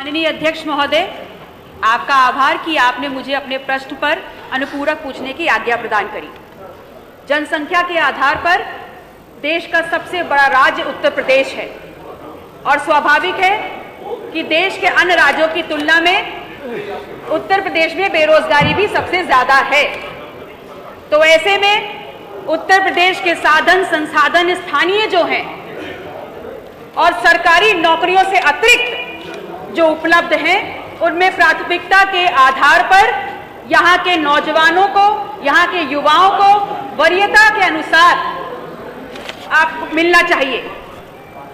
माननीय अध्यक्ष महोदय, आपका आभार कि आपने मुझे अपने प्रश्न पर अनुपूरक पूछने की आज्ञा प्रदान करी। जनसंख्या के आधार पर देश का सबसे बड़ा राज्य उत्तर प्रदेश है और स्वाभाविक है कि देश के अन्य राज्यों की तुलना में उत्तर प्रदेश में बेरोजगारी भी सबसे ज्यादा है। तो ऐसे में उत्तर प्रदेश के साधन संसाधन स्थानीय जो हैं और सरकारी नौकरियों से अतिरिक्त जो उपलब्ध हैं, उनमें प्राथमिकता के आधार पर यहाँ के नौजवानों को, यहाँ के युवाओं को वरीयता के अनुसार आपको मिलना चाहिए।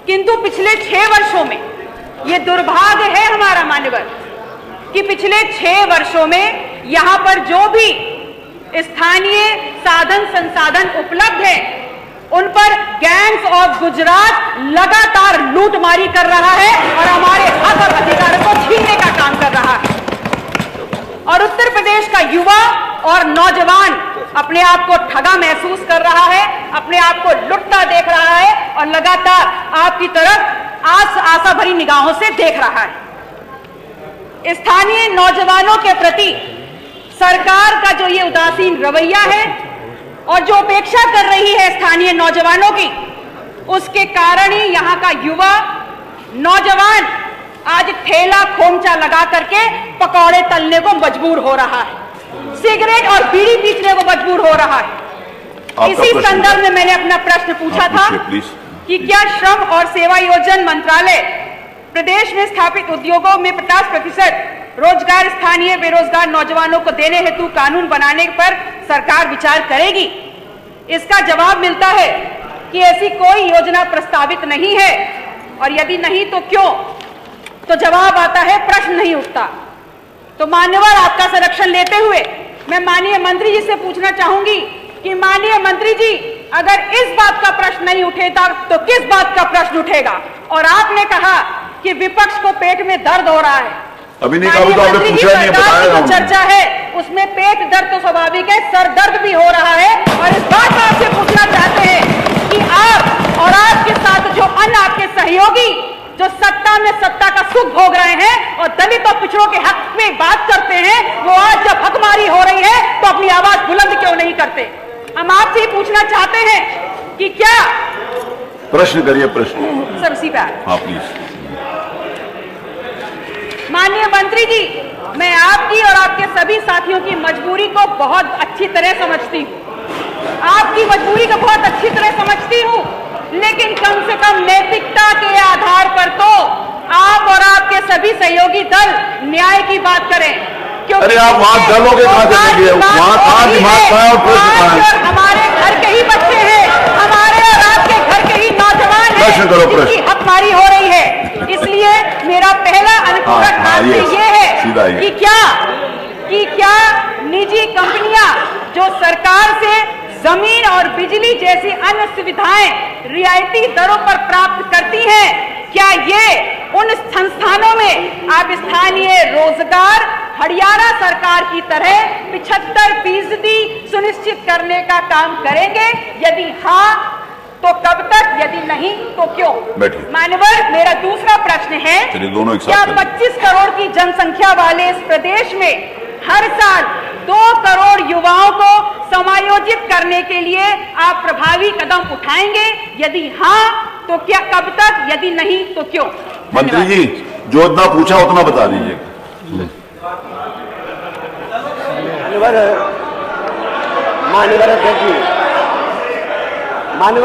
किंतु पिछले 6 वर्षों में ये दुर्भाग्य है हमारा मान्यवर कि पिछले 6 वर्षों में यहाँ पर जो भी स्थानीय साधन संसाधन उपलब्ध है, उन पर गैंग्स ऑफ गुजरात लगातार लूटमारी कर रहा है और हमारे हक और अधिकारों को छीनने का काम कर रहा है। और उत्तर प्रदेश का युवा और नौजवान अपने आप को ठगा महसूस कर रहा है, अपने आप को लुटता देख रहा है और लगातार आपकी तरफ आशा भरी निगाहों से देख रहा है। स्थानीय नौजवानों के प्रति सरकार का जो ये उदासीन रवैया है और जो उपेक्षा कर रही है स्थानीय नौजवानों की, उसके कारण ही यहाँ का युवा नौजवान आज ठेला खोमचा लगा करके पकौड़े तलने को मजबूर हो रहा है, सिगरेट और बीड़ी पीसने को मजबूर हो रहा है। इसी संदर्भ में मैंने अपना प्रश्न पूछा था कि क्या श्रम और सेवायोजन मंत्रालय प्रदेश में स्थापित उद्योगों में 50% रोजगार स्थानीय बेरोजगार नौजवानों को देने हेतु कानून बनाने पर सरकार विचार करेगी? इसका जवाब मिलता है कि ऐसी कोई योजना प्रस्तावित नहीं है, और यदि नहीं तो क्यों? तो जवाब आता है प्रश्न नहीं उठता। तो मान्यवर, आपका संरक्षण लेते हुए मैं माननीय मंत्री जी से पूछना चाहूंगी कि माननीय मंत्री जी, अगर इस बात का प्रश्न नहीं उठेगा तो किस बात का प्रश्न उठेगा? और आपने कहा कि विपक्ष को पेट में दर्द हो रहा है। अभी नहीं कहा, तो आपने पूछा नहीं, बताया जो चर्चा है उसमें पेट दर्द तो स्वाभाविक है, सर दर्द भी हो रहा है। और इस बात को आपसे पूछना चाहते हैं कि आप और आपके साथ जो अन्य आपके सहयोगी जो सत्ता में सत्ता का सुख भोग रहे हैं और दलित और पिछड़ों के हक में बात करते हैं, वो आज जब हकमारी हो रही है तो अपनी आवाज बुलंद क्यों नहीं करते? हम आपसे ही पूछना चाहते हैं कि क्या प्रश्न करिए। प्रश्न सर उसी पे हाँ प्लीज। माननीय मंत्री जी, मैं आपकी और आपके सभी साथियों की मजबूरी को बहुत अच्छी तरह समझती हूँ, आपकी मजबूरी को बहुत अच्छी तरह समझती हूँ, लेकिन कम से कम नैतिकता के आधार पर तो आप और आपके सभी सहयोगी दल न्याय की बात करें। अरे आप वहां दलों के कहां चलेंगे? वहां कहां दिमाग का है और प्रश्न है? हमारे घर के ही बच्चे हैं, हमारे और आपके घर के ही नौजवान हैं जिनकी हकमारी हो रही है। इसलिए मेरा पहला अनुपूरक आपसे ये है कि क्या निजी कंपनियां जो सरकार से जमीन और बिजली जैसी अन्य सुविधाएं रियायती दरों पर प्राप्त करती हैं, क्या ये उन संस्थानों में आप स्थानीय रोजगार हरियाणा सरकार की तरह 75% सुनिश्चित करने का काम करेंगे? यदि हाँ तो कब तक, यदि नहीं तो क्यों? मान्यवर, मेरा दूसरा प्रश्न है, क्या 25 करोड़ की जनसंख्या वाले इस प्रदेश में हर साल 2 करोड़ युवाओं को समायोजित करने के लिए आप प्रभावी कदम उठाएंगे? यदि हाँ तो क्या, कब तक, यदि नहीं तो क्यों? मंत्री जी, जो इतना पूछा उतना बता दीजिए। माननीय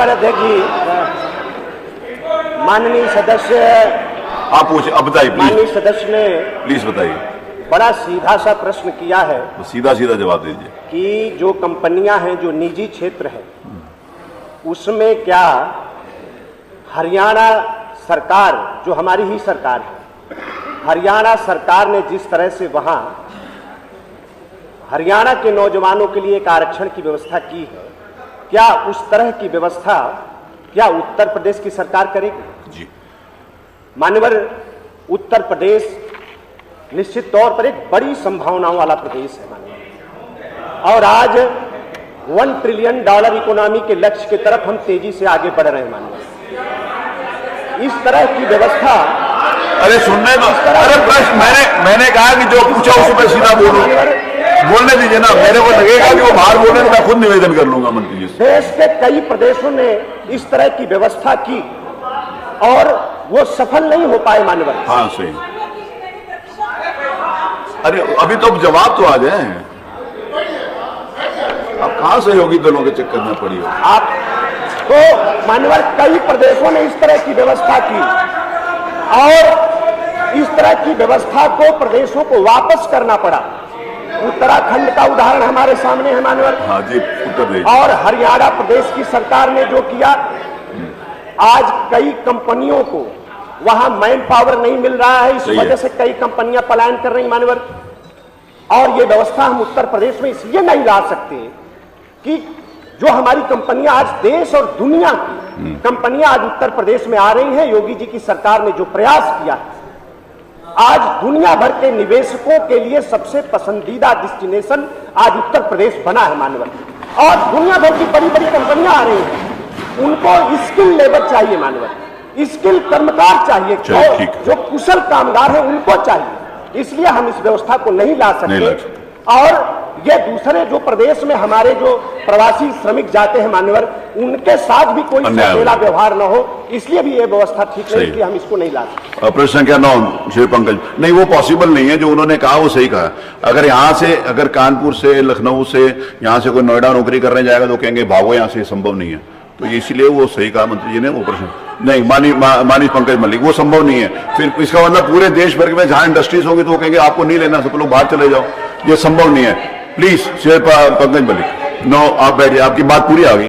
अध्यक्ष जी, माननीय सदस्य, आप पूछे, अब बताइए प्लीज। माननीय सदस्य ने प्लीज बताइए। बड़ा सीधा सा प्रश्न किया है, तो सीधा सीधा जवाब दीजिए कि जो कंपनियां हैं जो निजी क्षेत्र है, उसमें क्या हरियाणा सरकार, जो हमारी ही सरकार है, हरियाणा सरकार ने जिस तरह से वहां हरियाणा के नौजवानों के लिए एक आरक्षण की व्यवस्था की है, क्या उस तरह की व्यवस्था क्या उत्तर प्रदेश की सरकार करेगी? जी मान्यवर, उत्तर प्रदेश निश्चित तौर पर एक बड़ी संभावनाओं वाला प्रदेश है मान्यवर, और आज $1 ट्रिलियन इकोनॉमी के लक्ष्य की तरफ हम तेजी से आगे बढ़ रहे हैं मान्यवर। इस तरह की व्यवस्था, अरे सुनने दो, अरे मैंने कहा कि जो पूछा उस पर सीधा बोलो, बोलने दीजिए ना। मेरे को लगेगा कि वो बाहर बोले तो मैं खुद निवेदन कर लूंगा मंत्री जी से। देश के कई प्रदेशों ने इस तरह की व्यवस्था की और वो सफल नहीं हो पाए मान्यवर। हाँ सही। अरे अभी तो जवाब तो आ गए, अब कहां सहयोगी दलों के चक्कर में पड़ी हो आप तो मान्यवर कई प्रदेशों ने इस तरह की व्यवस्था की और इस तरह की व्यवस्था को प्रदेशों को वापस करना पड़ा। उत्तराखंड का उदाहरण हमारे सामने है मान्यवर। हाँ जी, उत्तर प्रदेश और हरियाणा प्रदेश की सरकार ने जो किया, आज कई कंपनियों को वहां मैन पावर नहीं मिल रहा है, इस वजह से कई कंपनियां पलायन कर रही मान्यवर। और ये व्यवस्था हम उत्तर प्रदेश में इसलिए नहीं ला सकते कि जो हमारी कंपनियां आज देश और दुनिया की कंपनियां आज उत्तर प्रदेश में आ रही हैं, योगी जी की सरकार ने जो प्रयास किया, आज दुनिया भर के निवेशकों के लिए सबसे पसंदीदा डेस्टिनेशन आज उत्तर प्रदेश बना है मान्यवर। और दुनिया भर की बड़ी बड़ी कंपनियां आ रही हैं, उनको स्किल लेबर चाहिए मान्यवर, स्किल कर्मकार चाहिए, जो कुशल कामगार है उनको चाहिए। इसलिए हम इस व्यवस्था को नहीं ला सकते। और ये दूसरे जो प्रदेश में हमारे जो प्रवासी श्रमिक जाते हैं मान्यवर, उनके साथ भी कोई सौतेला व्यवहार न हो, इसलिए भी ये व्यवस्था ठीक नहीं, इसलिए हम इसको नहीं ला सकते। प्रश्न संख्या 9 श्री पंकज, नहीं वो पॉसिबल नहीं है। जो उन्होंने कहा वो सही कहा। अगर यहाँ से, अगर कानपुर से, लखनऊ से, यहाँ से कोई नोएडा नौकरी करने जाएगा तो कहेंगे भागो यहाँ से, संभव नहीं है। तो इसीलिए वो सही कहा मंत्री जी ने। वो प्रश्न नहीं, मानी पंकज मल्लिक, वो संभव नहीं है। फिर इसका मतलब पूरे देश भर में जहां इंडस्ट्रीज होंगी तो वो कहेंगे आपको नहीं लेना, सब लोग बाहर चले जाओ। ये संभव नहीं है। प्लीज श्री पंकज मल्लिक, नो आप बैठिए, आपकी बात पूरी आ गई।